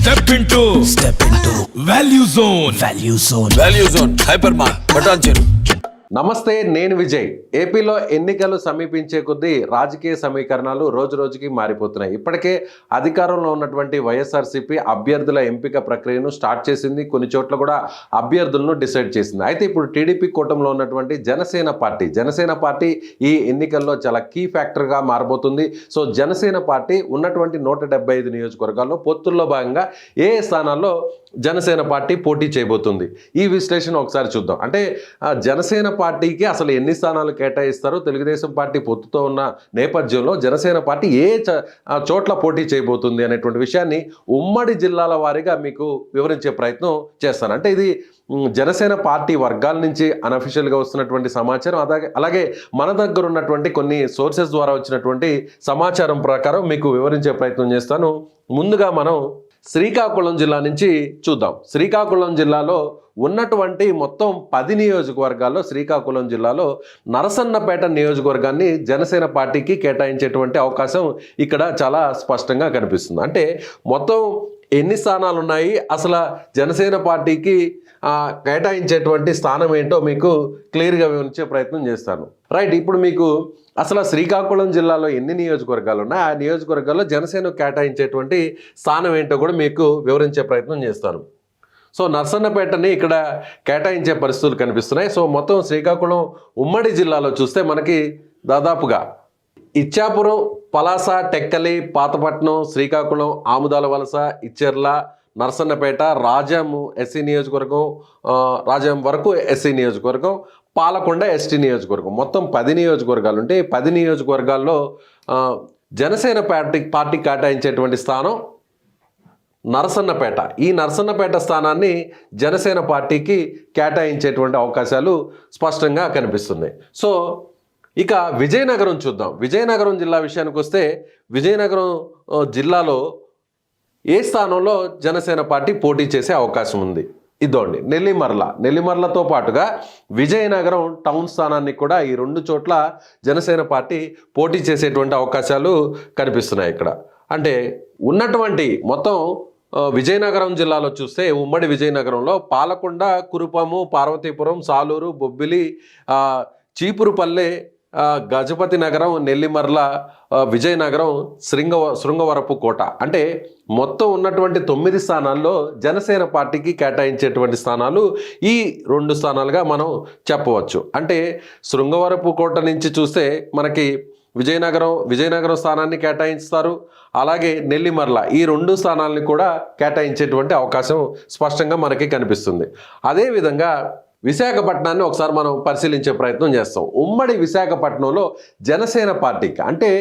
Step into Value Zone Hypermart Patancheru. నమస్తే, నేను విజయ్. ఏపీలో ఎన్నికలు సమీపించే కొద్దీ రాజకీయ సమీకరణాలు రోజు రోజుకి మారిపోతున్నాయి. ఇప్పటికే అధికారంలో ఉన్నటువంటి వైఎస్ఆర్సీపీ అభ్యర్థుల ఎంపిక ప్రక్రియను స్టార్ట్ చేసింది. కొన్ని చోట్ల కూడా అభ్యర్థులను డిసైడ్ చేసింది. అయితే ఇప్పుడు టీడీపీ కూటమిలో ఉన్నటువంటి జనసేన పార్టీ ఈ ఎన్నికల్లో చాలా కీ ఫ్యాక్టర్గా మారబోతుంది. సో జనసేన పార్టీ ఉన్నటువంటి 175 నియోజకవర్గాల్లో పొత్తుల్లో భాగంగా ఏ స్థానాల్లో జనసేన పార్టీ పోటీ చేయబోతుంది, ఈ విశ్లేషణ ఒకసారి చూద్దాం. అంటే జనసేన పార్టీకి అసలు ఎన్ని స్థానాలు కేటాయిస్తారు, తెలుగుదేశం పార్టీ పొత్తుతో ఉన్న నేపథ్యంలో జనసేన పార్టీ ఏ చోట్ల పోటీ చేయబోతుంది అనేటువంటి విషయాన్ని ఉమ్మడి జిల్లాల వారీగా మీకు వివరించే ప్రయత్నం చేస్తాను. అంటే ఇది జనసేన పార్టీ వర్గాల నుంచి అనఫిషియల్గా వస్తున్నటువంటి సమాచారం, అలాగే మన దగ్గర ఉన్నటువంటి కొన్ని సోర్సెస్ ద్వారా వచ్చినటువంటి సమాచారం ప్రకారం మీకు వివరించే ప్రయత్నం చేస్తాను. ముందుగా మనం శ్రీకాకుళం జిల్లా నుంచి చూద్దాం. శ్రీకాకుళం జిల్లాలో ఉన్నటువంటి మొత్తం 10 నియోజకవర్గాల్లో శ్రీకాకుళం జిల్లాలో నరసన్నపేట నియోజకవర్గాన్ని జనసేన పార్టీకి కేటాయించేటువంటి అవకాశం ఇక్కడ చాలా స్పష్టంగా కనిపిస్తుంది. అంటే మొత్తం ఎన్ని స్థానాలు ఉన్నాయి, అసలు జనసేన పార్టీకి కేటాయించేటువంటి స్థానం ఏంటో మీకు క్లియర్గా వివరించే ప్రయత్నం చేస్తాను. రైట్, ఇప్పుడు మీకు అసలు శ్రీకాకుళం జిల్లాలో ఎన్ని నియోజకవర్గాలు ఉన్నాయి, ఆ నియోజకవర్గాల్లో జనసేన కేటాయించేటువంటి స్థానం ఏంటో కూడా మీకు వివరించే ప్రయత్నం చేస్తాను. సో నర్సన్నపేటని ఇక్కడ కేటాయించే పరిస్థితులు కనిపిస్తున్నాయి. సో మొత్తం శ్రీకాకుళం ఉమ్మడి జిల్లాలో చూస్తే మనకి దాదాపుగా ఇచ్చాపురం, పలాస, టెక్కలి, పాతపట్నం, శ్రీకాకుళం, ఆముదాల వలస, ఇచ్చెర్ల, నర్సన్నపేట, రాజాం ఎస్సీ నియోజకవర్గం, రాజాం వరకు ఎస్సీ నియోజకవర్గం, పాలకొండ ఎస్టీ నియోజకవర్గం, మొత్తం 10 నియోజకవర్గాలు ఉంటే 10 నియోజకవర్గాల్లో జనసేన పార్టీ కేటాయించేటువంటి స్థానం నరసన్నపేట. ఈ నరసన్నపేట స్థానాన్ని జనసేన పార్టీకి కేటాయించేటువంటి అవకాశాలు స్పష్టంగా కనిపిస్తున్నాయి. సో ఇక విజయనగరం చూద్దాం. విజయనగరం జిల్లా విషయానికి వస్తే విజయనగరం జిల్లాలో ఏ స్థానంలో జనసేన పార్టీ పోటీ చేసే అవకాశం ఉంది, ఇదోండి నెల్లిమర్లతో పాటుగా విజయనగరం టౌన్ స్థానాన్ని కూడా ఈ 2 చోట్ల జనసేన పార్టీ పోటీ చేసేటువంటి అవకాశాలు కనిపిస్తున్నాయి ఇక్కడ. అంటే ఉన్నటువంటి మొత్తం విజయనగరం జిల్లాలో చూస్తే ఉమ్మడి విజయనగరంలో పాలకొండ, కురుపాము, పార్వతీపురం, సాలూరు, బొబ్బిలి, చీపురుపల్లె, గజపతి నగరం, నెల్లిమర్ల, విజయనగరం, శృంగవరపు కోట, అంటే మొత్తం ఉన్నటువంటి 9 స్థానాల్లో జనసేన పార్టీకి కేటాయించేటువంటి స్థానాలు ఈ 2 స్థానాలుగా మనం చెప్పవచ్చు. అంటే శృంగవరపు కోట నుంచి చూస్తే మనకి విజయనగరం స్థానాన్ని కేటాయిస్తారు, అలాగే నెల్లిమర్ల ఈ 2 స్థానాలని కూడా కేటాయించేటువంటి అవకాశం స్పష్టంగా మనకి కనిపిస్తుంది. అదేవిధంగా విశాఖపట్నాన్ని ఒకసారి మనం పరిశీలించే ప్రయత్నం చేస్తాం. ఉమ్మడి విశాఖపట్నంలో జనసేన పార్టీకి, అంటే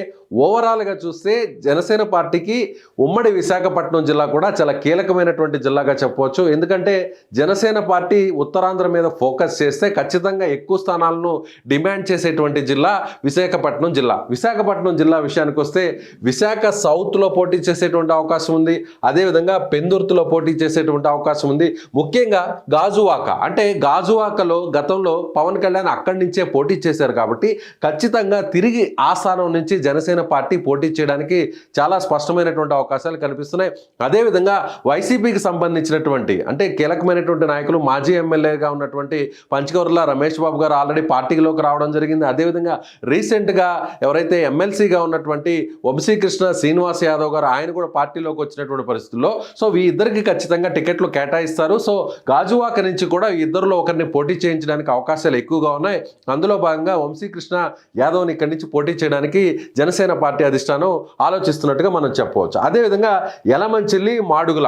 ఓవరాల్గా చూస్తే జనసేన పార్టీకి ఉమ్మడి విశాఖపట్నం జిల్లా కూడా చాలా కీలకమైనటువంటి జిల్లాగా చెప్పవచ్చు. ఎందుకంటే జనసేన పార్టీ ఉత్తరాంధ్ర మీద ఫోకస్ చేస్తే ఖచ్చితంగా ఎక్కువ స్థానాలను డిమాండ్ చేసేటువంటి జిల్లా విశాఖపట్నం జిల్లా. విశాఖపట్నం జిల్లా విషయానికి వస్తే విశాఖ సౌత్లో పోటీ చేసేటువంటి అవకాశం ఉంది, అదేవిధంగా పెందుర్తిలో పోటీ చేసేటువంటి అవకాశం ఉంది. ముఖ్యంగా గాజువాక, అంటే గాజువాకలో గతంలో పవన్ కళ్యాణ్ అక్కడి నుంచే పోటీ చేశారు కాబట్టి ఖచ్చితంగా తిరిగి ఆ స్థానం నుంచి జనసేన పార్టీ పోటీ చేయడానికి చాలా స్పష్టమైనటువంటి అవకాశాలు కనిపిస్తున్నాయి. అదేవిధంగా వైసీపీకి సంబంధించినటువంటి, అంటే కీలకమైనటువంటి నాయకులు, మాజీ ఎమ్మెల్యేగా ఉన్నటువంటి పంచకవర్ల రమేష్ బాబు గారు ఆల్రెడీ పార్టీలోకి రావడం జరిగింది. అదేవిధంగా రీసెంట్గా ఎవరైతే ఎమ్మెల్సీగా ఉన్నటువంటి వంశీకృష్ణ శ్రీనివాస్ యాదవ్ గారు, ఆయన కూడా పార్టీలోకి వచ్చినటువంటి పరిస్థితుల్లో సో ఈ ఇద్దరికి ఖచ్చితంగా టికెట్లు కేటాయిస్తారు. సో గాజువాక నుంచి కూడా ఈ ఇద్దరులో ఒకరిని పోటీ చేయించడానికి అవకాశాలు ఎక్కువగా ఉన్నాయి. అందులో భాగంగా వంశీకృష్ణ యాదవ్ని ఇక్కడి నుంచి పోటీ చేయడానికి జనసేన పార్టీ అధిష్టానం ఆలోచిస్తున్నట్టుగా మనం చెప్పవచ్చు. అదేవిధంగా యలమంచిలి, మాడుగుల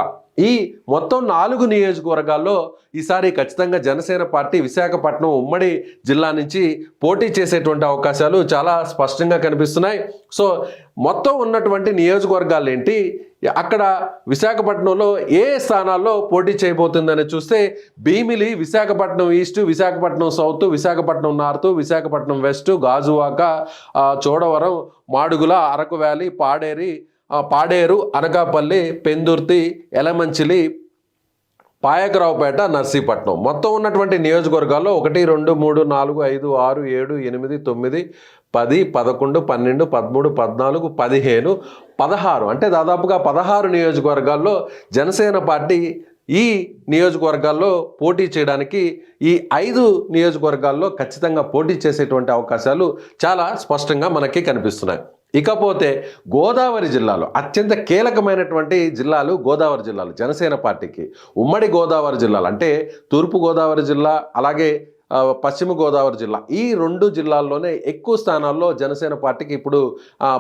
ఈ మొత్తం 4 నియోజకవర్గాల్లో ఈసారి ఖచ్చితంగా జనసేన పార్టీ విశాఖపట్నం ఉమ్మడి జిల్లా నుంచి పోటీ చేసేటువంటి అవకాశాలు చాలా స్పష్టంగా కనిపిస్తున్నాయి. సో మొత్తం ఉన్నటువంటి నియోజకవర్గాలు ఏంటి, అక్కడ విశాఖపట్నంలో ఏ స్థానాల్లో పోటీ చేయబోతుందని చూస్తే Bheemili, Visakhapatnam East, Visakhapatnam South, Visakhapatnam North, Visakhapatnam West, Gajuwaka, Chodavaram, Madugula, Araku Valley, Paderu, Anakapalli, Pendurthi, Yelamanchili, Payakaraopeta, Narsipatnam. మొత్తం ఉన్నటువంటి నియోజకవర్గాల్లో 1, 2, 3, 4, 5, 6, 7, 8, 9, 10, 11, 12, 13, 14, 15, 16 అంటే దాదాపుగా 16 నియోజకవర్గాల్లో జనసేన పార్టీ ఈ నియోజకవర్గాల్లో పోటీ చేయడానికి ఈ 5 నియోజకవర్గాల్లో ఖచ్చితంగా పోటీ చేసేటువంటి అవకాశాలు చాలా స్పష్టంగా మనకి కనిపిస్తున్నాయి. ఇకపోతే గోదావరి జిల్లాలో అత్యంత కీలకమైనటువంటి జిల్లాలు గోదావరి జిల్లాలు జనసేన పార్టీకి. ఉమ్మడి గోదావరి జిల్లాలు అంటే తూర్పు గోదావరి జిల్లా, అలాగే పశ్చిమ గోదావరి జిల్లా, ఈ 2 జిల్లాల్లోనే ఎక్కువ స్థానాల్లో జనసేన పార్టీకి ఇప్పుడు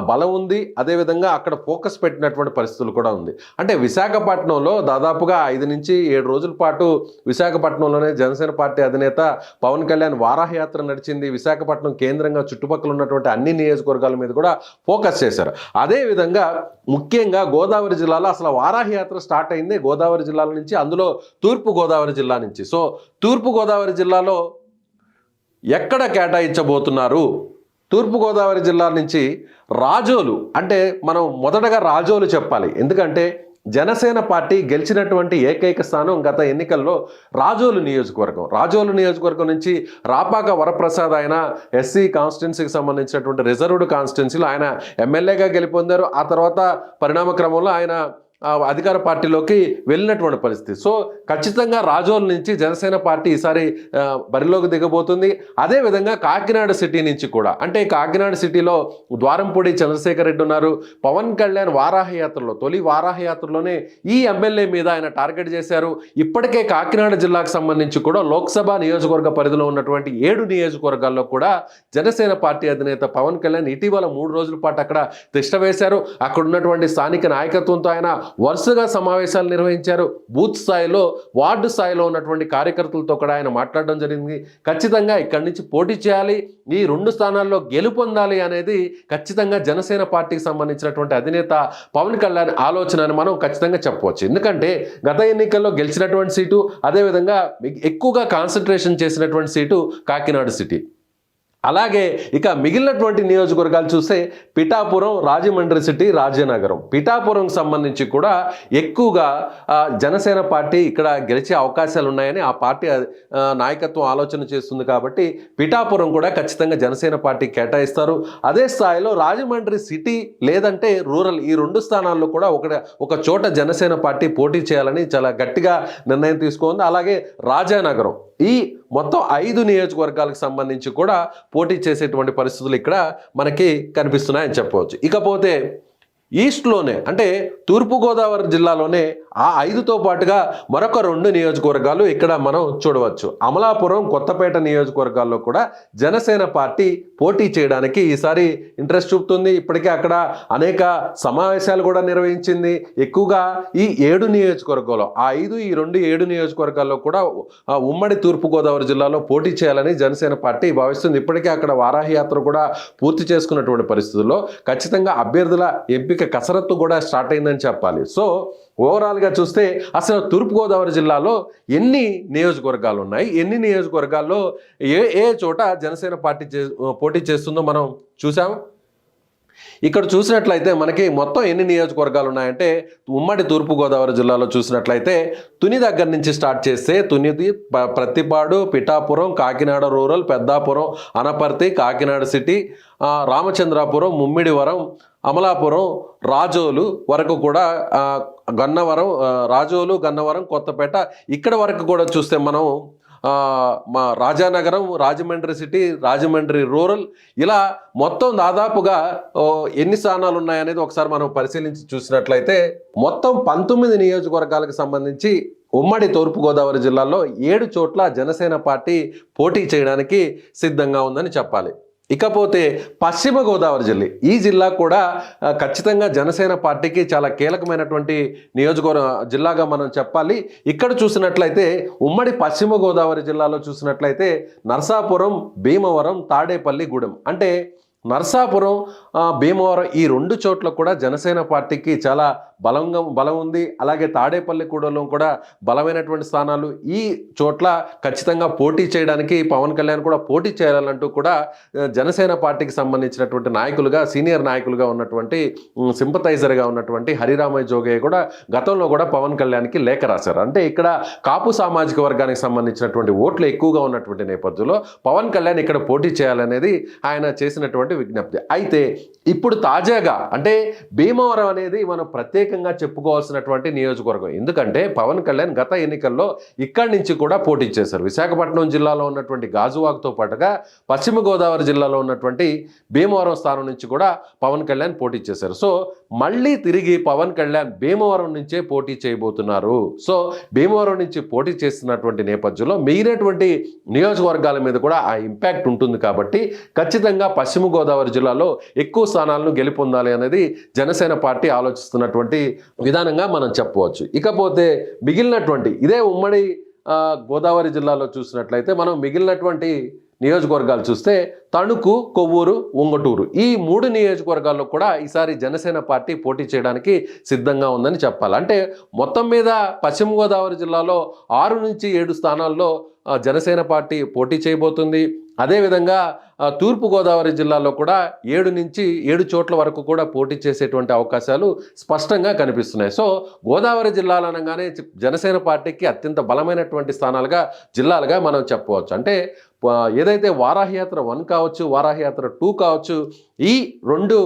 బలం ఉంది. అదేవిధంగా అక్కడ ఫోకస్ పెట్టినటువంటి పరిస్థితులు కూడా ఉంది. అంటే విశాఖపట్నంలో దాదాపుగా 5 నుంచి 7 రోజుల పాటు విశాఖపట్నంలోనే జనసేన పార్టీ అధినేత పవన్ కళ్యాణ్ వారాహయాత్ర నడిచింది. విశాఖపట్నం కేంద్రంగా చుట్టుపక్కల ఉన్నటువంటి అన్ని నియోజకవర్గాల మీద కూడా ఫోకస్ చేశారు. అదేవిధంగా ముఖ్యంగా గోదావరి జిల్లాలో అసలు వారాహయాత్ర స్టార్ట్ అయింది గోదావరి జిల్లాల నుంచి, అందులో తూర్పు గోదావరి జిల్లా నుంచి. సో తూర్పు గోదావరి జిల్లాలో ఎక్కడ కేటాయించబోతున్నారు? తూర్పుగోదావరి జిల్లా నుంచి రాజోలు, అంటే మనం మొదటగా రాజోలు చెప్పాలి. ఎందుకంటే జనసేన పార్టీ గెలిచినటువంటి ఏకైక స్థానం గత ఎన్నికల్లో రాజోలు నియోజకవర్గం. రాజోలు నియోజకవర్గం నుంచి రాపాక వరప్రసాద్ ఆయన ఎస్సీ కాన్స్టిట్యున్సీకి సంబంధించినటువంటి రిజర్వ్డ్ కాన్స్టిట్యున్సీలో ఆయన ఎమ్మెల్యేగా గెలిపొందారు. ఆ తర్వాత పరిణామ క్రమంలో ఆయన అధికార పార్టీలోకి వెళ్ళినటువంటి పరిస్థితి. సో ఖచ్చితంగా రాజోల్ నుంచి జనసేన పార్టీ ఈసారి బరిలోకి దిగబోతుంది. అదేవిధంగా కాకినాడ సిటీ నుంచి కూడా, అంటే కాకినాడ సిటీలో ద్వారంపూడి చంద్రశేఖర్ రెడ్డి ఉన్నారు. పవన్ కళ్యాణ్ వారాహయాత్రలో, తొలి వారాహయాత్రలోనే ఈ ఎమ్మెల్యే మీద ఆయన టార్గెట్ చేశారు. ఇప్పటికే కాకినాడ జిల్లాకు సంబంధించి కూడా లోక్సభ నియోజకవర్గ పరిధిలో ఉన్నటువంటి 7 నియోజకవర్గాల్లో కూడా జనసేన పార్టీ అధినేత పవన్ కళ్యాణ్ ఇటీవల 3 రోజుల పాటు అక్కడ తిష్ట వేశారు. అక్కడ ఉన్నటువంటి స్థానిక నాయకత్వంతో ఆయన వరుసగా సమావేశాలు నిర్వహించారు. బూత్ స్థాయిలో, వార్డు స్థాయిలో ఉన్నటువంటి కార్యకర్తలతో కూడా ఆయన మాట్లాడడం జరిగింది. ఖచ్చితంగా ఇక్కడి నుంచి పోటీ చేయాలి, ఈ 2 స్థానాల్లో గెలుపొందాలి అనేది ఖచ్చితంగా జనసేన పార్టీకి సంబంధించినటువంటి అధినేత పవన్ కళ్యాణ్ ఆలోచన అని మనం ఖచ్చితంగా చెప్పవచ్చు. ఎందుకంటే గత ఎన్నికల్లో గెలిచినటువంటి సీటు, అదేవిధంగా ఎక్కువగా కాన్సన్ట్రేషన్ చేసినటువంటి సీటు కాకినాడ సిటీ. అలాగే ఇక మిగిలినటువంటి నియోజకవర్గాలు చూస్తే పిఠాపురం, రాజమండ్రి సిటీ, రాజనగరం. పిఠాపురంకి సంబంధించి కూడా ఎక్కువగా జనసేన పార్టీ ఇక్కడ గెలిచే అవకాశాలు ఉన్నాయని ఆ పార్టీ నాయకత్వం ఆలోచన చేస్తుంది. కాబట్టి పిఠాపురం కూడా ఖచ్చితంగా జనసేన పార్టీ కేటాయిస్తారు. అదే స్థాయిలో రాజమండ్రి సిటీ లేదంటే రూరల్, ఈ 2 స్థానాల్లో కూడా ఒక చోట జనసేన పార్టీ పోటీ చేయాలని చాలా గట్టిగా నిర్ణయం తీసుకుంది. అలాగే రాజానగరం, ఈ మొత్తం 5 నియోజకవర్గాలకు సంబంధించి కూడా పోటీ చేసేటువంటి పరిస్థితులు ఇక్కడ మనకి కనిపిస్తున్నాయని చెప్పవచ్చు. ఇకపోతే ఈస్ట్లోనే, అంటే తూర్పుగోదావరి జిల్లాలోనే ఆ 5తో పాటుగా మరొక 2 నియోజకవర్గాలు ఇక్కడ మనం చూడవచ్చు. అమలాపురం, కొత్తపేట నియోజకవర్గాల్లో కూడా జనసేన పార్టీ పోటీ చేయడానికి ఈసారి ఇంట్రెస్ట్ చూపుతుంది. ఇప్పటికే అక్కడ అనేక సమావేశాలు కూడా నిర్వహించింది. ఎక్కువగా ఈ 7 నియోజకవర్గాల్లో, ఆ 5, ఈ 2, 7 నియోజకవర్గాల్లో కూడా ఉమ్మడి తూర్పుగోదావరి జిల్లాలో పోటీ చేయాలని జనసేన పార్టీ భావిస్తుంది. ఇప్పటికే అక్కడ వారాహయాత్ర కూడా పూర్తి చేసుకున్నటువంటి పరిస్థితుల్లో ఖచ్చితంగా అభ్యర్థుల ఎంపిక కసరత్తు కూడా స్టార్ట్ అయిందని చెప్పాలి. సో ఓవరాల్గా చూస్తే అసలు తూర్పుగోదావరి జిల్లాలో ఎన్ని నియోజకవర్గాలు ఉన్నాయి, ఎన్ని నియోజకవర్గాల్లో ఏ చోట జనసేన పార్టీ పోటీ చేస్తుందో మనం చూసాం. ఇక్కడ చూసినట్లయితే మనకి మొత్తం ఎన్ని నియోజకవర్గాలు ఉన్నాయంటే, ఉమ్మడి తూర్పుగోదావరి జిల్లాలో చూసినట్లయితే తుని దగ్గర నుంచి స్టార్ట్ చేస్తే తునిది, ప్రత్తిపాడు, పిఠాపురం, కాకినాడ రూరల్, పెద్దాపురం, అనపర్తి, కాకినాడ సిటీ, రామచంద్రాపురం, ముమ్మిడివరం, అమలాపురం, రాజోలు వరకు కూడా, గన్నవరం, రాజోలు, గన్నవరం, కొత్తపేట, ఇక్కడ వరకు కూడా చూస్తే మనం మా రాజానగరం, రాజమండ్రి సిటీ, రాజమండ్రి రూరల్, ఇలా మొత్తం దాదాపుగా ఎన్ని స్థానాలు ఉన్నాయనేది ఒకసారి మనం పరిశీలించి చూసినట్లయితే మొత్తం 19 నియోజకవర్గాలకు సంబంధించి ఉమ్మడి తూర్పుగోదావరి జిల్లాలో 7 చోట్ల జనసేన పార్టీ పోటీ చేయడానికి సిద్ధంగా ఉందని చెప్పాలి. ఇకపోతే పశ్చిమ గోదావరి జిల్లా, ఈ జిల్లా కూడా ఖచ్చితంగా జనసేన పార్టీకి చాలా కీలకమైనటువంటి జిల్లాగా మనం చెప్పాలి. ఇక్కడ చూసినట్లయితే ఉమ్మడి పశ్చిమ గోదావరి జిల్లాలో చూసినట్లయితే నరసాపురం, భీమవరం, తాడేపల్లి గూడెం, అంటే నర్సాపురం, భీమవరం ఈ 2 చోట్ల కూడా జనసేన పార్టీకి చాలా బలం ఉంది. అలాగే తాడేపల్లిగూడెంలో కూడా బలమైనటువంటి స్థానాలు. ఈ చోట్ల ఖచ్చితంగా పోటీ చేయడానికి పవన్ కళ్యాణ్ కూడా పోటీ చేయాలంటూ కూడా జనసేన పార్టీకి సంబంధించినటువంటి నాయకులుగా, సీనియర్ నాయకులుగా ఉన్నటువంటి, సింపథైజర్గా ఉన్నటువంటి హరిరామయ్య జోగయ్య కూడా గతంలో కూడా పవన్ కళ్యాణ్కి లేఖ రాశారు. అంటే ఇక్కడ కాపు సామాజిక వర్గానికి సంబంధించినటువంటి ఓట్లు ఎక్కువగా ఉన్నటువంటి నేపథ్యంలో పవన్ కళ్యాణ్ ఇక్కడ పోటీ చేయాలనేది ఆయన చేసినటువంటి విజ్ఞప్తి. అయితే ఇప్పుడు తాజాగా అంటే భీమవరం అనేది మనం ప్రత్యేకంగా చెప్పుకోవాల్సినటువంటి నియోజకవర్గం. ఎందుకంటే పవన్ కళ్యాణ్ గత ఎన్నికల్లో ఇక్కడి నుంచి కూడా పోటీ చేశారు. విశాఖపట్నం జిల్లాలో ఉన్నటువంటి గాజువాకతో పాటుగా పశ్చిమ గోదావరి జిల్లాలో ఉన్నటువంటి భీమవరం స్థానం నుంచి కూడా పవన్ కళ్యాణ్ పోటీ చేశారు. సో మళ్ళీ తిరిగి పవన్ కళ్యాణ్ భీమవరం నుంచే పోటీ చేయబోతున్నారు. సో భీమవరం నుంచి పోటీ చేస్తున్నటువంటి నేపథ్యంలో మిగిలినటువంటి నియోజకవర్గాల మీద కూడా ఆ ఇంపాక్ట్ ఉంటుంది. కాబట్టి ఖచ్చితంగా పశ్చిమ గోదావరి జిల్లాలో ఎక్కువ స్థానాలను గెలుపొందాలి అనేది జనసేన పార్టీ ఆలోచిస్తున్నటువంటి విధానంగా మనం చెప్పవచ్చు. ఇకపోతే మిగిలినటువంటి ఇదే ఉమ్మడి గోదావరి జిల్లాలో చూసినట్లయితే మనం మిగిలినటువంటి నియోజకవర్గాలు చూస్తే తణుకు, కొవ్వూరు, ఉంగటూరు ఈ 3 నియోజకవర్గాల్లో కూడా ఈసారి జనసేన పార్టీ పోటీ చేయడానికి సిద్ధంగా ఉందని చెప్పాలి. అంటే మొత్తం మీద పశ్చిమ గోదావరి జిల్లాలో 6 నుంచి 7 స్థానాల్లో జనసేన పార్టీ పోటీ చేయబోతుంది. అదేవిధంగా తూర్పుగోదావరి జిల్లాలో కూడా 7 నుంచి 7 చోట్ల వరకు కూడా పోటీ చేసేటువంటి అవకాశాలు స్పష్టంగా కనిపిస్తున్నాయి. సో గోదావరి జిల్లాలు అనగానే జనసేన పార్టీకి అత్యంత బలమైనటువంటి జిల్లాలుగా మనం చెప్పవచ్చు. అంటే ఏదైతే వారాహయాత్ర 1 కావచ్చు, వారాహయాత్ర 2 కావచ్చు, ఈ 2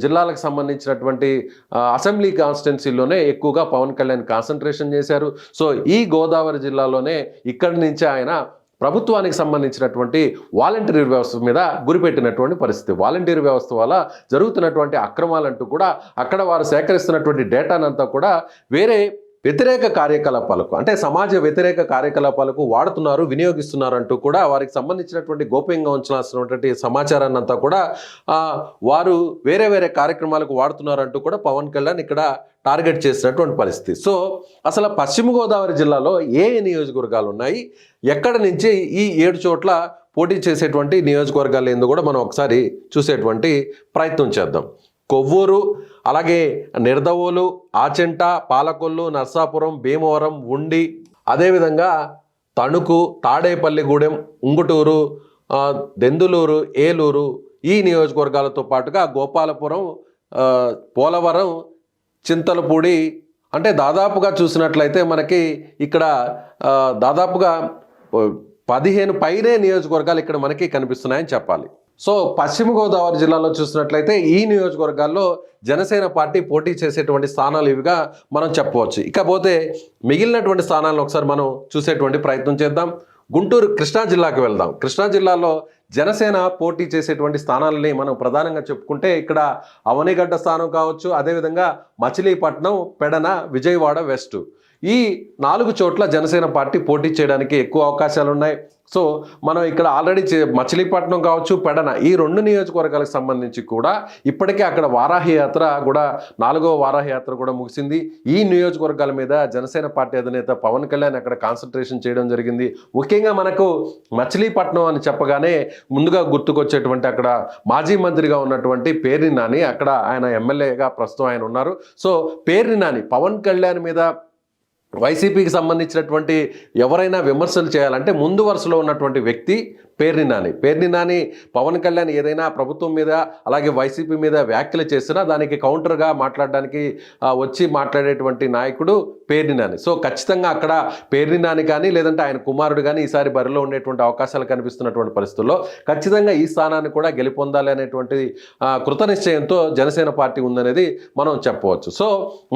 జిల్లాలకు సంబంధించినటువంటి అసెంబ్లీ కాన్స్టిట్యున్సీలోనే ఎక్కువగా పవన్ కళ్యాణ్ కాన్సన్ట్రేషన్ చేశారు. సో ఈ గోదావరి జిల్లాలోనే ఇక్కడి నుంచి ఆయన ప్రభుత్వానికి సంబంధించినటువంటి వాలంటీర్ వ్యవస్థ మీద గురిపెట్టినటువంటి పరిస్థితి. వాలంటీర్ వ్యవస్థ వల్ల జరుగుతున్నటువంటి అక్రమాలంటూ కూడా అక్కడ వారు సేకరిస్తున్నటువంటి డేటానంతా కూడా వేరే వ్యతిరేక కార్యకలాపాలకు, అంటే సమాజ వ్యతిరేక కార్యకలాపాలకు వాడుతున్నారు, వినియోగిస్తున్నారు అంటూ కూడా వారికి సంబంధించినటువంటి గోప్యంగా ఉంచాల్సినటువంటి సమాచారాన్ని అంతా కూడా వారు వేరే కార్యక్రమాలకు వాడుతున్నారంటూ కూడా పవన్ కళ్యాణ్ ఇక్కడ టార్గెట్ చేసినటువంటి పరిస్థితి. సో అసలు పశ్చిమ గోదావరి జిల్లాలో ఏ నియోజకవర్గాలు ఉన్నాయి, ఎక్కడి నుంచి ఈ 7 చోట్ల పోటీ చేసేటువంటి నియోజకవర్గాలు ఏందో కూడా మనం ఒకసారి చూసేటువంటి ప్రయత్నం చేద్దాం. కొవ్వూరు, అలాగే నిడదవోలు, ఆచెంట, పాలకొల్లు, నర్సాపురం, భీమవరం, ఉండి, అదేవిధంగా తణుకు, తాడేపల్లిగూడెం, ఉంగుటూరు, దెందులూరు, ఏలూరు ఈ నియోజకవర్గాలతో పాటుగా గోపాలపురం, పోలవరం, చింతలపూడి, అంటే దాదాపుగా చూసినట్లయితే మనకి ఇక్కడ దాదాపుగా 15 పైనే నియోజకవర్గాలు ఇక్కడ మనకి కనిపిస్తున్నాయని చెప్పాలి. సో పశ్చిమ గోదావరి జిల్లాలో చూసినట్లయితే ఈ నియోజకవర్గాల్లో జనసేన పార్టీ పోటీ చేసేటువంటి స్థానాలు ఇవిగా మనం చెప్పవచ్చు. ఇకపోతే మిగిలినటువంటి స్థానాలను ఒకసారి మనం చూసేటువంటి ప్రయత్నం చేద్దాం. గుంటూరు, కృష్ణా జిల్లాకు వెళ్దాం. కృష్ణా జిల్లాలో జనసేన పోటీ చేసేటువంటి స్థానాలని మనం ప్రధానంగా చెప్పుకుంటే ఇక్కడ అవనిగడ్డ స్థానం కావచ్చు, అదేవిధంగా మచిలీపట్నం, పెడన, విజయవాడ వెస్ట్ ఈ 4 చోట్ల జనసేన పార్టీ పోటీ చేయడానికి ఎక్కువ అవకాశాలు ఉన్నాయి. సో మనం ఇక్కడ ఆల్రెడీ మచిలీపట్నం కావచ్చు, పెడన ఈ 2 నియోజకవర్గాలకు సంబంధించి కూడా ఇప్పటికే అక్కడ వారాహయాత్ర కూడా 4వ వారాహయాత్ర కూడా ముగిసింది. ఈ నియోజకవర్గాల మీద జనసేన పార్టీ అధినేత పవన్ కళ్యాణ్ అక్కడ కాన్సన్ట్రేషన్ చేయడం జరిగింది. ముఖ్యంగా మనకు మచిలీపట్నం అని చెప్పగానే ముందుగా గుర్తుకొచ్చేటువంటి అక్కడ మాజీ మంత్రిగా ఉన్నటువంటి పేర్ని నాని, అక్కడ ఆయన ఎమ్మెల్యేగా ప్రస్తుతం ఆయన ఉన్నారు. సో పేర్ని నాని పవన్ కళ్యాణ్ మీద వైసీపీకి సంబంధించినటువంటి ఎవరైనా విమర్శలు చేయాలంటే ముందు వరుసలో ఉన్నటువంటి వ్యక్తి పేర్ని నాని పవన్ కళ్యాణ్ ఏదైనా ప్రభుత్వం మీద అలాగే వైసీపీ మీద వ్యాఖ్యలు చేసినా దానికి కౌంటర్గా మాట్లాడడానికి వచ్చి మాట్లాడేటువంటి నాయకుడు పేర్ని నాని. సో ఖచ్చితంగా అక్కడ పేర్ని నాని కానీ లేదంటే ఆయన కుమారుడు కానీ ఈసారి బరిలో ఉండేటువంటి అవకాశాలు కనిపిస్తున్నటువంటి పరిస్థితుల్లో ఖచ్చితంగా ఈ స్థానాన్ని కూడా గెలుపొందాలి అనేటువంటి కృత నిశ్చయంతో జనసేన పార్టీ ఉందనేది మనం చెప్పవచ్చు. సో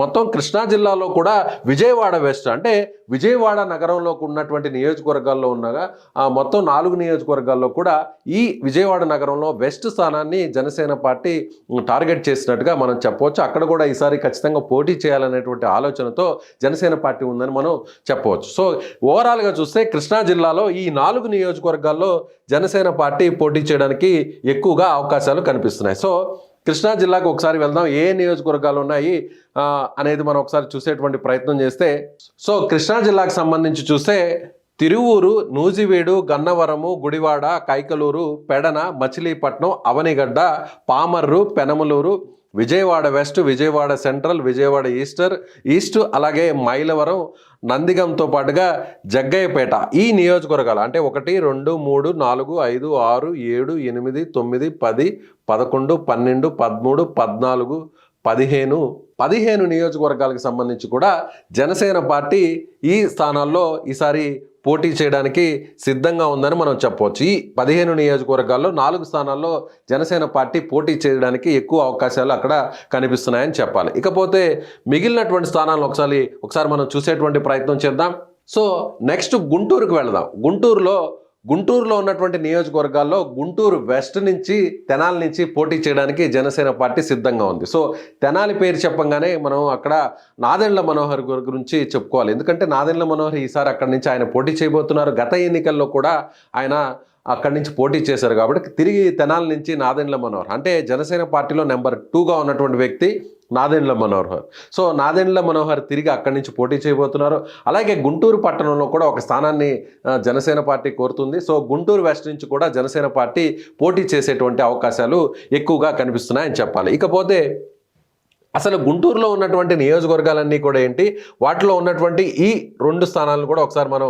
మొత్తం కృష్ణా జిల్లాలో కూడా విజయవాడ వెస్ట్, అంటే విజయవాడ నగరంలో ఉన్నటువంటి నియోజకవర్గాల్లో ఉన్నగా మొత్తం 4 నియోజకవర్గాల్లో కూడా ఈ విజయవాడ నగరంలో వెస్ట్ స్థానాన్ని జనసేన పార్టీ టార్గెట్ చేసినట్టుగా మనం చెప్పవచ్చు. అక్కడ కూడా ఈసారి ఖచ్చితంగా పోటీ చేయాలనేటువంటి ఆలోచనతో జనసేన పార్టీ ఉందని మనం చెప్పవచ్చు. సో ఓవరాల్గా చూస్తే కృష్ణా జిల్లాలో ఈ 4 నియోజకవర్గాల్లో జనసేన పార్టీ పోటీ చేయడానికి ఎక్కువగా అవకాశాలు కనిపిస్తున్నాయి. సో కృష్ణా జిల్లాకు ఒకసారి వెళ్దాం. ఏ నియోజకవర్గాలు ఉన్నాయి అనేది మనం ఒకసారి చూసేటువంటి ప్రయత్నం చేస్తే, సో కృష్ణా జిల్లాకు సంబంధించి చూస్తే Tiruvuru, Nuzvid, Gannavaram, Gudivada, Kaikaluru, Pedana, Machilipatnam, Avanigadda, Pamarru, Penamaluru, Vijayawada west, Vijayawada central, Vijayawada east అలాగే మైలవరం, నందిగంతో పాటుగా జగ్గయ్యపేట ఈ నియోజకవర్గాలు అంటే 1, 2, 3, 4, 5, 6, 7, 8, 9, 10, 11, 12, 13, 14, 15 నియోజకవర్గాలకు సంబంధించి కూడా జనసేన పార్టీ ఈ స్థానాల్లో ఈసారి పోటీ చేయడానికి సిద్ధంగా ఉందని మనం చెప్పవచ్చు. ఈ 15 నియోజకవర్గాల్లో 4 స్థానాల్లో జనసేన పార్టీ పోటీ చేయడానికి ఎక్కువ అవకాశాలు అక్కడ కనిపిస్తున్నాయని చెప్పాలి. ఇకపోతే మిగిలినటువంటి స్థానాలను ఒకసారి మనం చూసేటువంటి ప్రయత్నం చేద్దాం. సో నెక్స్ట్ గుంటూరుకు వెళదాం. గుంటూరులో ఉన్నటువంటి నియోజకవర్గాల్లో గుంటూరు వెస్ట్ నుంచి, తెనాలి నుంచి పోటీ చేయడానికి జనసేన పార్టీ సిద్ధంగా ఉంది. సో తెనాలి పేరు చెప్పంగానే మనం అక్కడ నాదెండ్ల మనోహర్ గురించి చెప్పుకోవాలి. ఎందుకంటే నాదెండ్ల మనోహర్ ఈసారి అక్కడి నుంచి ఆయన పోటీ చేయబోతున్నారు. గత ఎన్నికల్లో కూడా ఆయన అక్కడి నుంచి పోటీ చేశారు కాబట్టి తిరిగి తెనాలి నుంచి నాదెండ్ల మనోహర్ అంటే జనసేన పార్టీలో నెంబర్ 2గా ఉన్నటువంటి వ్యక్తి నాదెండ్ల మనోహర్. సో నాదెండ్ల మనోహర్ తిరిగి అక్కడి నుంచి పోటీ చేయబోతున్నారు. అలాగే గుంటూరు పట్టణంలో కూడా ఒక స్థానాన్ని జనసేన పార్టీ కోరుతుంది. సో గుంటూరు వెస్ట్ నుంచి కూడా జనసేన పార్టీ పోటీ చేసేటువంటి అవకాశాలు ఎక్కువగా కనిపిస్తున్నాయని చెప్పాలి. ఇకపోతే అసలు గుంటూరులో ఉన్నటువంటి నియోజకవర్గాలన్నీ కూడా ఏంటి, వాటిలో ఉన్నటువంటి ఈ 2 స్థానాలను కూడా ఒకసారి మనం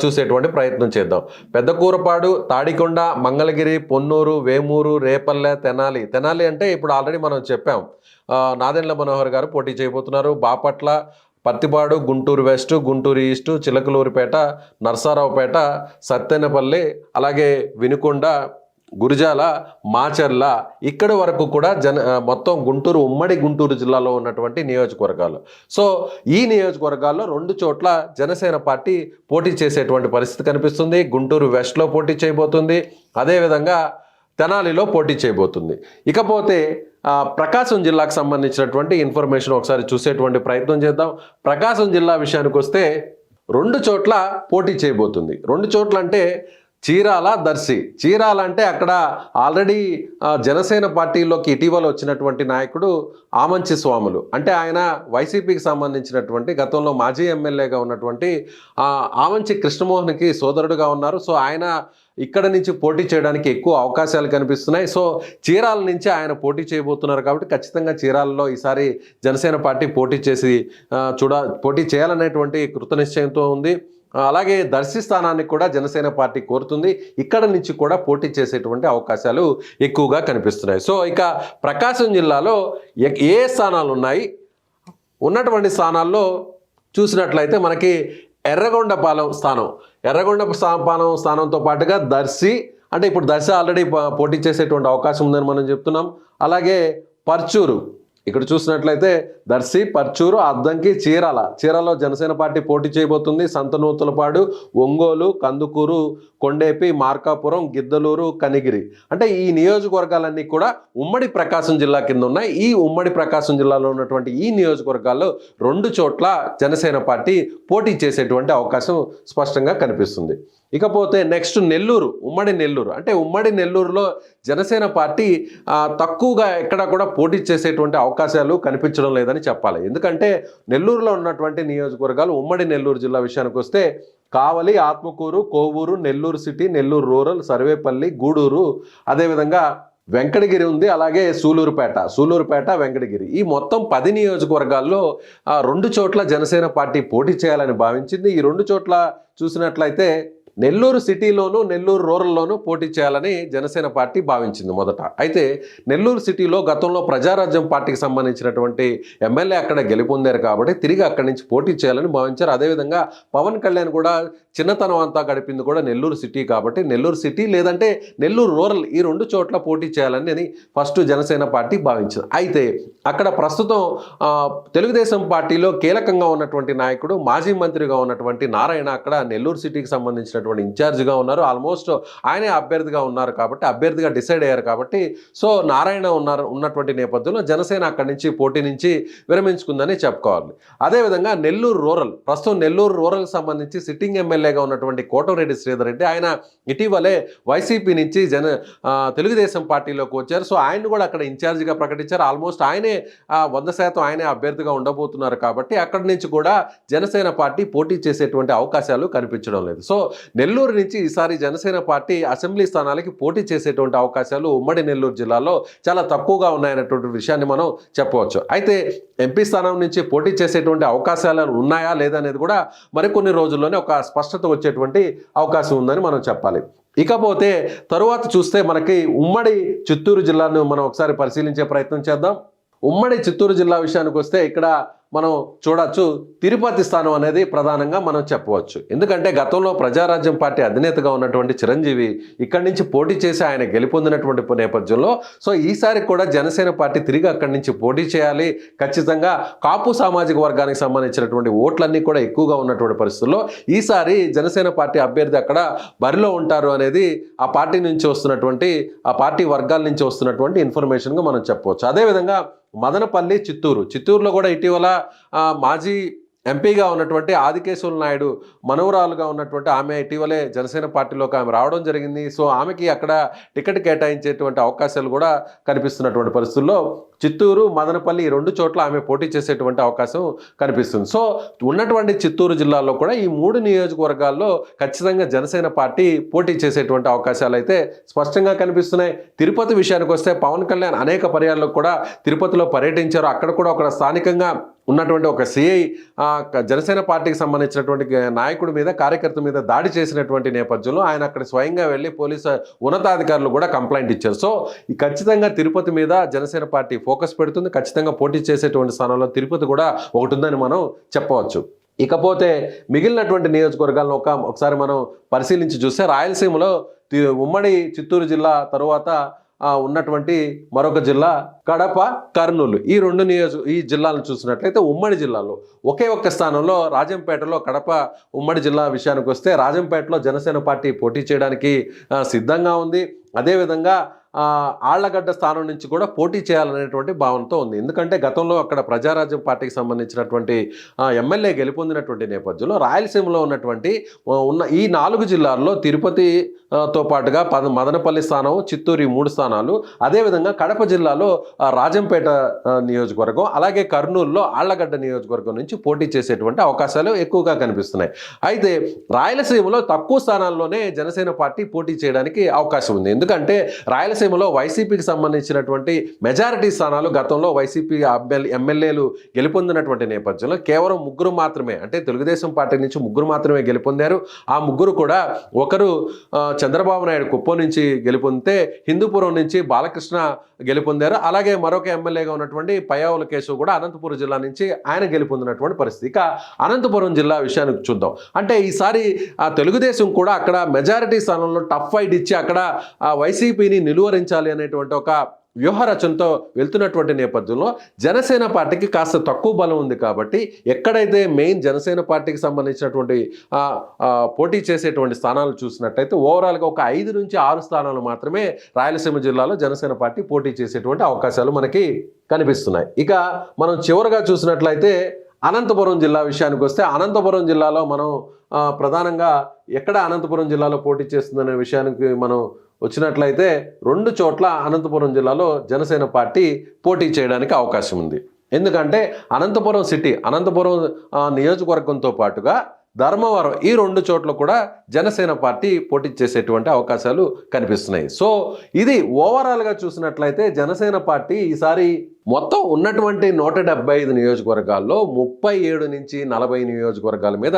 చూసేటువంటి ప్రయత్నం చేద్దాం. పెద్దకూరపాడు, తాడికొండ, మంగళగిరి, పొన్నూరు, వేమూరు, రేపల్లె, తెనాలి అంటే ఇప్పుడు ఆల్రెడీ మనం చెప్పాం, నాదెండ్ల మనోహర్ గారు పోటీ చేయబోతున్నారు. బాపట్ల, పత్తిపాడు, గుంటూరు వెస్ట్, గుంటూరు ఈస్ట్, చిలకలూరిపేట, నర్సారావుపేట, సత్తెనపల్లి, అలాగే వినుకొండ, గురిజాల, మాచర్ల ఇక్కడి వరకు కూడా మొత్తం ఉమ్మడి గుంటూరు జిల్లాలో ఉన్నటువంటి నియోజకవర్గాలు. సో ఈ నియోజకవర్గాల్లో 2 చోట్ల జనసేన పార్టీ పోటీ చేసేటువంటి పరిస్థితి కనిపిస్తుంది. గుంటూరు వెస్ట్లో పోటీ చేయబోతుంది, అదేవిధంగా తెనాలిలో పోటీ చేయబోతుంది. ఇకపోతే ప్రకాశం జిల్లాకు సంబంధించినటువంటి ఇన్ఫర్మేషన్ ఒకసారి చూసేటువంటి ప్రయత్నం చేద్దాం. ప్రకాశం జిల్లా విషయానికి వస్తే 2 చోట్ల పోటీ చేయబోతుంది. 2 చోట్ల అంటే చీరాల, దర్శి. చీరాల అంటే అక్కడ ఆల్రెడీ జనసేన పార్టీలోకి ఇటీవల వచ్చినటువంటి నాయకుడు ఆమంచి స్వాములు, అంటే ఆయన వైసీపీకి సంబంధించినటువంటి గతంలో మాజీ ఎమ్మెల్యేగా ఉన్నటువంటి ఆమంచి కృష్ణమోహన్కి సోదరుడుగా ఉన్నారు. సో ఆయన ఇక్కడ నుంచి పోటీ చేయడానికి ఎక్కువ అవకాశాలు కనిపిస్తున్నాయి. సో చీరాల నుంచి ఆయన పోటీ చేయబోతున్నారు కాబట్టి ఖచ్చితంగా చీరాలలో ఈసారి జనసేన పార్టీ పోటీ చేయాలనేటువంటి కృతనిశ్చయంతో ఉంది. అలాగే దర్శి స్థానాన్ని కూడా జనసేన పార్టీ కోరుతుంది. ఇక్కడ నుంచి కూడా పోటీ చేసేటువంటి అవకాశాలు ఎక్కువగా కనిపిస్తున్నాయి. సో ఇక ప్రకాశం జిల్లాలో ఏ స్థానాలు ఉన్నాయి, ఉన్నటువంటి స్థానాల్లో చూసినట్లయితే మనకి ఎర్రగొండపాలెం స్థానంతో పాటుగా దర్శి, అంటే ఇప్పుడు దర్శి ఆల్రెడీ పోటీ చేసేటువంటి అవకాశం ఉందని మనం చెప్తున్నాం. అలాగే పర్చూరు, ఇక్కడ చూసినట్లయితే దర్శి, పర్చూరు, అద్దంకి, చీరాలలో జనసేన పార్టీ పోటీ చేయబోతుంది. సంతనూతలపాడు, ఒంగోలు, కందుకూరు, కొండేపి, మార్కాపురం, గిద్దలూరు, కనిగిరి, అంటే ఈ నియోజకవర్గాలన్నీ కూడా ఉమ్మడి ప్రకాశం జిల్లా కింద ఉన్నాయి. ఈ ఉమ్మడి ప్రకాశం జిల్లాలో ఉన్నటువంటి ఈ నియోజకవర్గాల్లో 2 చోట్ల జనసేన పార్టీ పోటీ చేసేటువంటి అవకాశం స్పష్టంగా కనిపిస్తుంది. ఇకపోతే నెక్స్ట్ నెల్లూరు, ఉమ్మడి నెల్లూరులో జనసేన పార్టీ తక్కువగా ఎక్కడ కూడా పోటీ చేసేటువంటి అవకాశాలు కనిపించడం లేదని చెప్పాలి. ఎందుకంటే నెల్లూరులో ఉన్నటువంటి నియోజకవర్గాలు ఉమ్మడి నెల్లూరు జిల్లా విషయానికి వస్తే కావలి, ఆత్మకూరు, కోవూరు, నెల్లూరు సిటీ, నెల్లూరు రూరల్, సర్వేపల్లి, గూడూరు, అదేవిధంగా వెంకటగిరి ఉంది, అలాగే సూలూరుపేట, వెంకటగిరి, ఈ మొత్తం 10 నియోజకవర్గాల్లో 2 చోట్ల జనసేన పార్టీ పోటీ చేయాలని భావించింది. ఈ 2 చోట్ల చూసినట్లయితే నెల్లూరు సిటీలోను, నెల్లూరు రూరల్లోనూ పోటీ చేయాలని జనసేన పార్టీ భావించింది మొదట. అయితే నెల్లూరు సిటీలో గతంలో ప్రజారాజ్యం పార్టీకి సంబంధించినటువంటి ఎమ్మెల్యే అక్కడ గెలుపొందారు కాబట్టి తిరిగి అక్కడి నుంచి పోటీ చేయాలని భావించారు. అదేవిధంగా పవన్ కళ్యాణ్ కూడా చిన్నతనం అంతా గడిపింది కూడా నెల్లూరు సిటీ కాబట్టి నెల్లూరు సిటీ లేదంటే నెల్లూరు రూరల్ ఈ 2 చోట్ల పోటీ చేయాలని ఫస్ట్ జనసేన పార్టీ భావించింది. అయితే అక్కడ ప్రస్తుతం తెలుగుదేశం పార్టీలో కీలకంగా ఉన్నటువంటి నాయకుడు, మాజీ మంత్రిగా ఉన్నటువంటి నారాయణ అక్కడ నెల్లూరు సిటీకి సంబంధించిన సంబంధించినటువంటి ఇన్ఛార్జిగా ఉన్నారు. ఆల్మోస్ట్ ఆయనే అభ్యర్థిగా ఉన్నారు కాబట్టి, అభ్యర్థిగా డిసైడ్ అయ్యారు కాబట్టి, సో నారాయణ ఉన్నటువంటి నేపథ్యంలో జనసేన అక్కడి నుంచి పోటీ నుంచి విరమించుకుందని చెప్పుకోవాలి. అదేవిధంగా నెల్లూరు రూరల్, ప్రస్తుతం నెల్లూరు రూరల్ సంబంధించి సిట్టింగ్ ఎమ్మెల్యేగా ఉన్నటువంటి కోటమిరెడ్డి శ్రీధర్ రెడ్డి, ఆయన ఇటీవలే వైసీపీ నుంచి తెలుగుదేశం పార్టీలోకి వచ్చారు. సో ఆయన కూడా అక్కడ ఇన్ఛార్జిగా ప్రకటించారు. ఆల్మోస్ట్ ఆయనే 100% ఆయనే అభ్యర్థిగా ఉండబోతున్నారు కాబట్టి అక్కడి నుంచి కూడా జనసేన పార్టీ పోటీ చేసేటువంటి అవకాశాలు కనిపించడం లేదు. సో నెల్లూరు నుంచి ఈసారి జనసేన పార్టీ అసెంబ్లీ స్థానాలకి పోటీ చేసేటువంటి అవకాశాలు ఉమ్మడి నెల్లూరు జిల్లాలో చాలా తక్కువగా ఉన్నాయనేటువంటి విషయాన్ని మనం చెప్పవచ్చు. అయితే ఎంపీ స్థానం నుంచి పోటీ చేసేటువంటి అవకాశాలు ఉన్నాయా లేదా అనేది కూడా మరికొన్ని రోజుల్లోనే ఒక స్పష్టత వచ్చేటువంటి అవకాశం ఉందని మనం చెప్పాలి. ఇకపోతే తరువాత చూస్తే మనకి ఉమ్మడి చిత్తూరు జిల్లాను మనం ఒకసారి పరిశీలించే ప్రయత్నం చేద్దాం. ఉమ్మడి చిత్తూరు జిల్లా విషయానికి వస్తే ఇక్కడ మనం చూడొచ్చు, తిరుపతి స్థానం అనేది ప్రధానంగా మనం చెప్పవచ్చు. ఎందుకంటే గతంలో ప్రజారాజ్యం పార్టీ అధినేతగా ఉన్నటువంటి చిరంజీవి ఇక్కడి నుంచి పోటీ చేసి ఆయన గెలుపొందినటువంటి నేపథ్యంలో సో ఈసారి కూడా జనసేన పార్టీ తిరిగి అక్కడి నుంచి పోటీ చేయాలి. ఖచ్చితంగా కాపు సామాజిక వర్గానికి సంబంధించినటువంటి ఓట్లన్నీ కూడా ఎక్కువగా ఉన్నటువంటి పరిస్థితుల్లో ఈసారి జనసేన పార్టీ అభ్యర్థి అక్కడ బరిలో ఉంటారు అనేది ఆ పార్టీ నుంచి వస్తున్నటువంటి, ఆ పార్టీ వర్గాల నుంచి వస్తున్నటువంటి ఇన్ఫర్మేషన్గా మనం చెప్పవచ్చు. అదేవిధంగా మదనపల్లి, చిత్తూరులో కూడా ఇటీవల మాజీ ఎంపీగా ఉన్నటువంటి ఆదికేశవులు నాయుడు మనవరాలుగా ఉన్నటువంటి ఆమె ఇటీవలే జనసేన పార్టీలోకి ఆమె రావడం జరిగింది. సో ఆమెకి అక్కడ టికెట్ కేటాయించేటువంటి అవకాశాలు కూడా కనిపిస్తున్నటువంటి పరిస్థితుల్లో చిత్తూరు, మదనపల్లి ఈ 2 చోట్ల ఆమె పోటీ చేసేటువంటి అవకాశం కనిపిస్తుంది. సో ఉన్నటువంటి చిత్తూరు జిల్లాలో కూడా ఈ 3 నియోజకవర్గాల్లో ఖచ్చితంగా జనసేన పార్టీ పోటీ చేసేటువంటి అవకాశాలు అయితే స్పష్టంగా కనిపిస్తున్నాయి. తిరుపతి విషయానికి వస్తే పవన్ కళ్యాణ్ అనేక పర్యాయాల్లో కూడా తిరుపతిలో పర్యటించారు. అక్కడ కూడా ఒక స్థానికంగా ఉన్నటువంటి ఒక సిఐ జనసేన పార్టీకి సంబంధించినటువంటి నాయకుడి మీద, కార్యకర్త మీద దాడి చేసినటువంటి నేపథ్యంలో ఆయన అక్కడ స్వయంగా వెళ్ళి పోలీసు ఉన్నతాధికారులు కూడా కంప్లైంట్ ఇచ్చారు. సో ఈ ఖచ్చితంగా తిరుపతి మీద జనసేన పార్టీ ఫోకస్ పెడుతుంది. ఖచ్చితంగా పోటీ చేసేటువంటి స్థానంలో తిరుపతి కూడా ఒకటి ఉందని మనం చెప్పవచ్చు. ఇకపోతే మిగిలినటువంటి నియోజకవర్గాలను ఒకసారి మనం పరిశీలించి చూస్తే రాయలసీమలో ఉమ్మడి చిత్తూరు జిల్లా తరువాత ఉన్నటువంటి మరొక జిల్లా కడప, కర్నూలు, ఈ జిల్లాలను చూసినట్లయితే ఉమ్మడి జిల్లాలో ఒకే ఒక్క స్థానంలో రాజంపేటలో, కడప ఉమ్మడి జిల్లా విషయానికి వస్తే రాజంపేటలో జనసేన పార్టీ పోటీ చేయడానికి సిద్ధంగా ఉంది. అదేవిధంగా ఆళ్లగడ్డ స్థానం నుంచి కూడా పోటీ చేయాలనేటువంటి భావనతో ఉంది. ఎందుకంటే గతంలో అక్కడ ప్రజారాజ్యం పార్టీకి సంబంధించినటువంటి ఎమ్మెల్యే గెలుపొందినటువంటి నేపథ్యంలో రాయలసీమలో ఉన్నటువంటి ఈ 4 జిల్లాల్లో తిరుపతితో పాటుగా మదనపల్లి స్థానం, చిత్తూరు 3 స్థానాలు, అదేవిధంగా కడప జిల్లాలో రాజంపేట నియోజకవర్గం, అలాగే కర్నూలులో ఆళ్లగడ్డ నియోజకవర్గం నుంచి పోటీ చేసేటువంటి అవకాశాలు ఎక్కువగా కనిపిస్తున్నాయి. అయితే రాయలసీమలో తక్కువ స్థానాల్లోనే జనసేన పార్టీ పోటీ చేయడానికి అవకాశం ఉంది. ఎందుకంటే రాయలసీమలో వైసీపీకి సంబంధించినటువంటి మెజారిటీ స్థానాలు గతంలో వైసీపీ ఎమ్మెల్యేలు గెలుపొందినటువంటి నేపథ్యంలో కేవలం 3 మాత్రమే, అంటే తెలుగుదేశం పార్టీ నుంచి 3 మాత్రమే గెలుపొందారు. ఆ 3 కూడా ఒకరు చంద్రబాబు నాయుడు కుప్పం నుంచి గెలుపొందితే, హిందూపురం నుంచి బాలకృష్ణ గెలుపొందారు. అలాగే మరొక ఎమ్మెల్యేగా ఉన్నటువంటి పయ్యావుల కేశవ్ కూడా అనంతపురం జిల్లా నుంచి ఆయన గెలుపొందినటువంటి పరిస్థితి. ఇక అనంతపురం జిల్లా విషయానికి చూద్దాం. అంటే ఈసారి తెలుగుదేశం కూడా అక్కడ మెజారిటీ స్థానంలో టఫ్ ఫైట్ ఇచ్చి అక్కడ వైసీపీని నిలువరించాలి అనేటువంటి ఒక వ్యూహ రచనతో వెళ్తున్నటువంటి నేపథ్యంలో జనసేన పార్టీకి కాస్త తక్కువ బలం ఉంది కాబట్టి ఎక్కడైతే మెయిన్ జనసేన పార్టీకి సంబంధించినటువంటి పోటీ చేసేటువంటి స్థానాలు చూసినట్టయితే ఓవరాల్గా ఒక 5 నుంచి 6 స్థానాలు మాత్రమే రాయలసీమ జిల్లాలో జనసేన పార్టీ పోటీ చేసేటువంటి అవకాశాలు మనకి కనిపిస్తున్నాయి. ఇక మనం చివరగా చూసినట్లయితే అనంతపురం జిల్లా విషయానికి వస్తే అనంతపురం జిల్లాలో మనం ప్రధానంగా ఎక్కడ అనంతపురం జిల్లాలో పోటీ చేస్తుందనే విషయానికి మనం వచ్చినట్లయితే 2 చోట్ల అనంతపురం జిల్లాలో జనసేన పార్టీ పోటీ చేయడానికి అవకాశం ఉంది. ఎందుకంటే అనంతపురం సిటీ, అనంతపురం నియోజకవర్గంతో పాటుగా ధర్మవరం ఈ 2 చోట్ల కూడా జనసేన పార్టీ పోటీ చేసేటువంటి అవకాశాలు కనిపిస్తున్నాయి. సో ఇది ఓవరాల్గా చూసినట్లయితే జనసేన పార్టీ ఈసారి మొత్తం ఉన్నటువంటి 175 నియోజకవర్గాల్లో 37 నుంచి 40 నియోజకవర్గాల మీద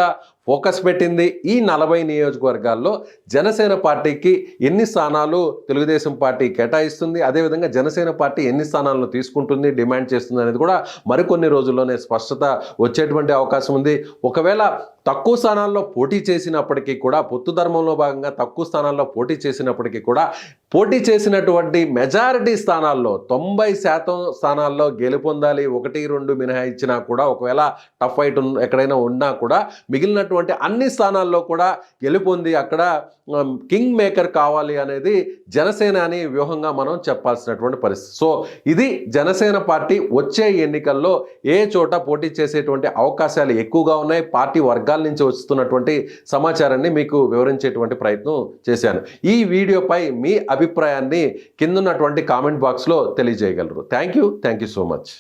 ఫోకస్ పెట్టింది. ఈ 40 నియోజకవర్గాల్లో జనసేన పార్టీకి ఎన్ని స్థానాలు తెలుగుదేశం పార్టీ కేటాయిస్తుంది, అదేవిధంగా జనసేన పార్టీ ఎన్ని స్థానాలను తీసుకుంటుంది, డిమాండ్ చేస్తుంది అనేది కూడా మరికొన్ని రోజుల్లోనే స్పష్టత వచ్చేటువంటి అవకాశం ఉంది. ఒకవేళ తక్కువ స్థానాల్లో పోటీ చేసినప్పటికీ కూడా, పొత్తు ధర్మంలో భాగంగా తక్కువ స్థానాల్లో పోటీ చేసినప్పటికీ కూడా పోటీ చేసినటువంటి మెజారిటీ స్థానాల్లో 90% స్థానాల్లో గెలుపొందాలి, 1-2 మినహాయించినా కూడా, ఒకవేళ టఫ్ ఫైట్ ఎక్కడైనా ఉన్నా కూడా మిగిలినటువంటి అన్ని స్థానాల్లో కూడా గెలుపొంది అక్కడ కింగ్ మేకర్ కావాలి అనేది జనసేన అని వ్యూహంగా మనం చెప్పాల్సినటువంటి పరిస్థితి. సో ఇది జనసేన పార్టీ వచ్చే ఎన్నికల్లో ఏ చోట పోటీ చేసేటువంటి అవకాశాలు ఎక్కువగా ఉన్నాయి, పార్టీ వర్గాల నుంచి వస్తున్నటువంటి సమాచారాన్ని మీకు వివరించేటువంటి ప్రయత్నం చేశాను. ఈ వీడియోపై మీ అభిప్రాయాన్ని కింద ఉన్నటువంటి కామెంట్ బాక్స్లో తెలియజేయగలరు. Thank you so much.